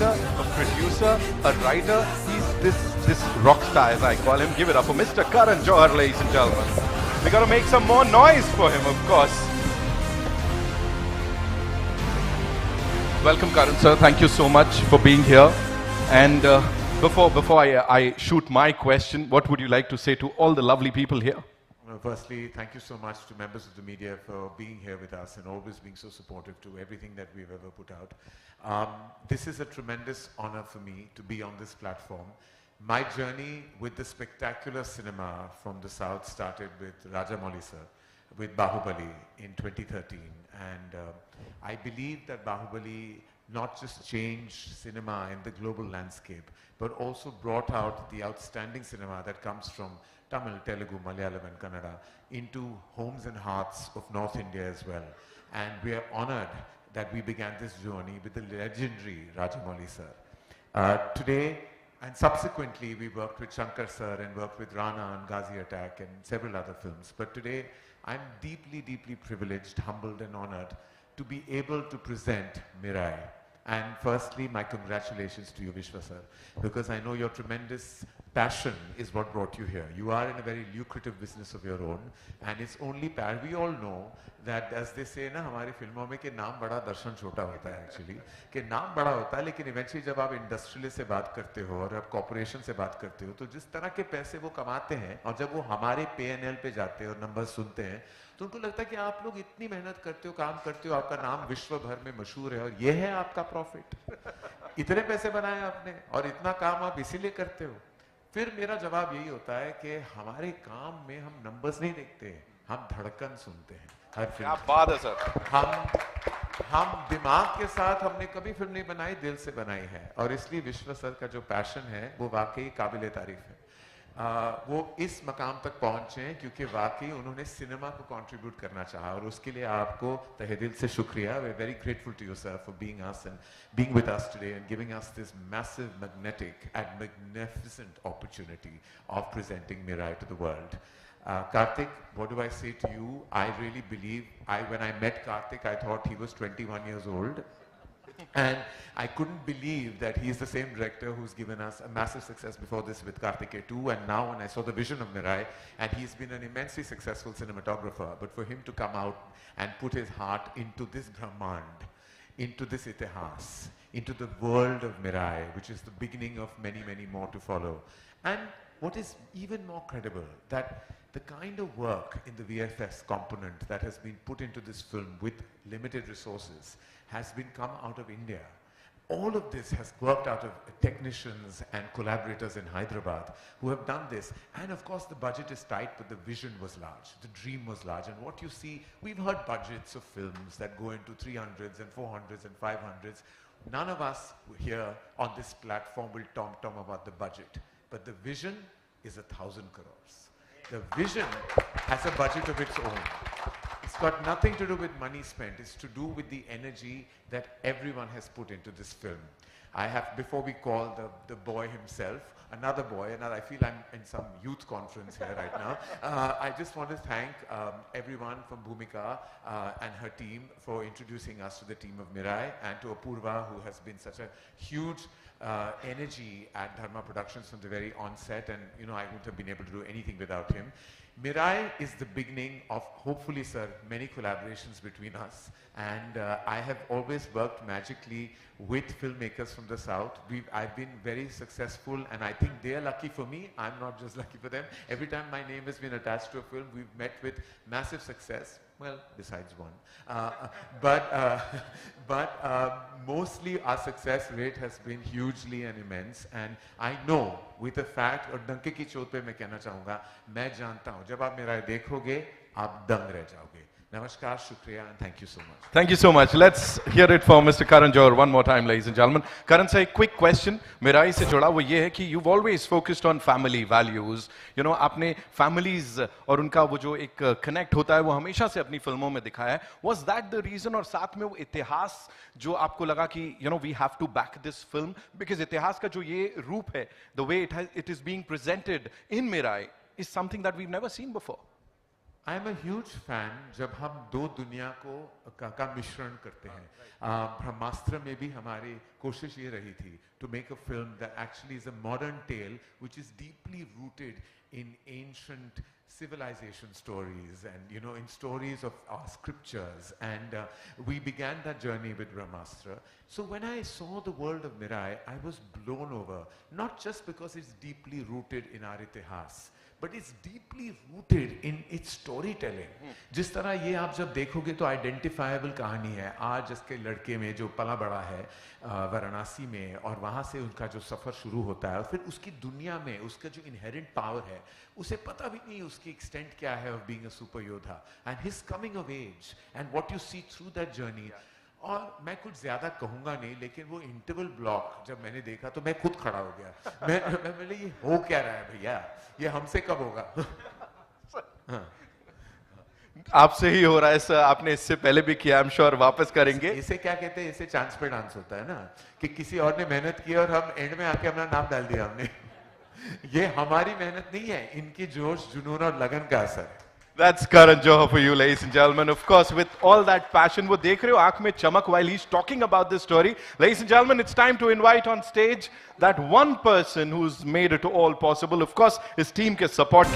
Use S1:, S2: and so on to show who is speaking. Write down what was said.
S1: director, a producer, a writer. He's this rock star, as I call him. Give it up for Mr. Karan Johar, ladies and gentlemen. We got to make some more noise for him, of course. Welcome, Karan sir. Thank you so much for being here. And before I shoot my question, what would you like to say to all the lovely people here?
S2: Well, firstly, thank you so much to members of the media for being here with us and always being so supportive to everything that we've ever put out. This is a tremendous honor for me to be on this platform. My journey with the spectacular cinema from the South started with Rajamouli sir, with Bahubali in 2013. And I believe that Bahubali not just changed cinema in the global landscape, but also brought out the outstanding cinema that comes from Tamil, Telugu, Malayalam and Kannada into homes and hearts of North India as well. And we are honored that we began this journey with the legendary Rajamouli sir. Today, and subsequently, we worked with Shankar sir and worked with Rana and Ghazi Attack and several other films. But today, I'm deeply, deeply privileged, humbled and honored to be able to present Mirai. And firstly, my congratulations to you, Vishwa sir, because I know your tremendous passion is what brought you here. You are in a very lucrative business of your own, and it's only passion. We all know that, as they say, ना हमारी फिल्मों में कि नाम बड़ा दर्शन छोटा होता है actually, कि नाम बड़ा होता है, लेकिन eventually जब आप इंडस्ट्रियलिस्ट से बात करते हो और आप कॉर्पोरेशन से बात करते हो, तो जिस तरह के पैसे वो कमाते हैं और जब वो हमारे P&L पे जाते हैं और नंबर सुनते हैं, तो उनको लगता है कि आप लोग इतनी मेहनत करते हो, काम करते हो, आपका नाम विश्व भर में मशहूर है और ये है आपका प्रॉफिट। इतने पैसे बनाए आपने और इतना काम आप इसीलिए करते हो। फिर मेरा जवाब यही होता है कि हमारे काम में हम नंबर्स नहीं देखते, हम धड़कन सुनते हैं हर फिल्म।
S1: क्या बात है सर।
S2: हम दिमाग के साथ हमने कभी फिल्म नहीं बनाई, दिल से बनाई है, और इसलिए विश्व सर का जो पैशन है वो वाकई काबिले तारीफ है। वो इस मकाम तक पहुंचे हैं क्योंकि वाकई उन्होंने सिनेमा को कंट्रीब्यूट करना चाहा, और उसके लिए आपको तहे दिल से शुक्रिया। We are very grateful to you sir for being us and being with us today and giving us this massive magnetic and magnificent opportunity of presenting Mirai to the world. Karthik, what do I say to you? I really believe, when I met Karthik, I thought he was 21 years old. And I couldn't believe that he is the same director who's given us a massive success before this with Karthikeya 2, and now when I saw the vision of Mirai, and he's been an immensely successful cinematographer, but for him to come out and put his heart into this Brahmand, into this Itihas, into the world of Mirai, which is the beginning of many, many more to follow. And what is even more credible, that the kind of work in the VFX component that has been put into this film with limited resources has been come out of India. All of this has worked out of technicians and collaborators in Hyderabad who have done this. And of course the budget is tight, but the vision was large, the dream was large. And what you see, we've heard budgets of films that go into 300s and 400s and 500s. None of us here on this platform will tom about the budget, but the vision is 1,000 crores. The vision has a budget of its own. It's got nothing to do with money spent. It's to do with the energy that everyone has put into this film. I have, before we call the boy himself, another boy, and I feel I'm in some youth conference here right now. I just want to thank everyone from Bhumika and her team for introducing us to the team of Mirai, and to Apurva, who has been such a huge energy at Dharma Productions from the very onset, and you know, I wouldn't have been able to do anything without him. Mirai is the beginning of, hopefully sir, many collaborations between us, and I have always worked magically with filmmakers from the South. I've been very successful, and I think they are lucky for me. I'm not just lucky for them. Every time my name has been attached to a film, we've met with massive success. Well, besides one. But mostly our success rate has been hugely and immense. And I know with the fact, और डंके की चोट पे मैं कहना चाहूँगा, मैं जानता हूँ, जब आप मेरा देखोगे, आप दंग रह जाओगे. Namaskar, shukriya, and thank you so much.
S1: Thank you so much. Let's hear it from Mr. Karan Johar one more time, ladies and gentlemen. Karan sir, a quick question. Mirai से जुड़ा वो ये है कि you've always focused on family values. You know, आपने families और उनका वो जो एक connect होता है वो हमेशा से अपनी फिल्मों में दिखाया है. Was that the reason, और साथ में वो इतिहास जो आपको लगा कि you know we have to back this film because इतिहास का जो ये रूप है, the way it is being presented in Mirai is something that we've never seen before.
S2: I am a huge fan जब हम दो दुनिया का मिश्रण करते हैं. ब्रह्मास्त्र में भी हमारी कोशिश ये रही थी to make a film that actually is a modern tale which is deeply rooted in ancient civilization stories and in stories of our scriptures, and we began that journey with Brahmastra. So when I saw the world of Mirai, I was blown over, not just because it's deeply rooted in our itihas, but it's deeply rooted in its storytelling. जिस तरह ये आप जब देखोगे तो identifiable कहानी है आज इसके लड़के में जो पला बड़ा है वाराणसी में, और वहाँ से उनका जो सफ़र शुरू होता है और फिर उसकी दुनिया में उसका जो इनहेरेंट पावर है उसे पता भी नहीं उसकी एक्सटेंट क्या है ऑफ बीइंग अ सुपर योद्धा, and his coming of age and what you see through that journey. और मैं कुछ ज्यादा कहूंगा नहीं, लेकिन वो इंटरवल ब्लॉक जब मैंने देखा तो मैं खुद खड़ा हो गया. मैं बोले ये हो क्या रहा है भैया, ये हमसे कब होगा. हाँ.
S1: आपसे ही हो रहा है सर, आपने इससे पहले भी किया, आई एम श्योर वापस करेंगे.
S2: इसे क्या कहते हैं, इसे चांस पे डांस होता है ना, कि किसी और ने मेहनत की और हम एंड में आके अपना नाम डाल दिया हमने. ये हमारी मेहनत नहीं है, इनकी जोश जुनून और लगन का असर है.
S1: That's Karan Johar for you, ladies and gentlemen. Of course, with all that passion, वो देख रहे हो आंख में चमक while he's talking about this story. Ladies and gentlemen, it's time to invite on stage that one person who's made it all possible. Of course, his team के support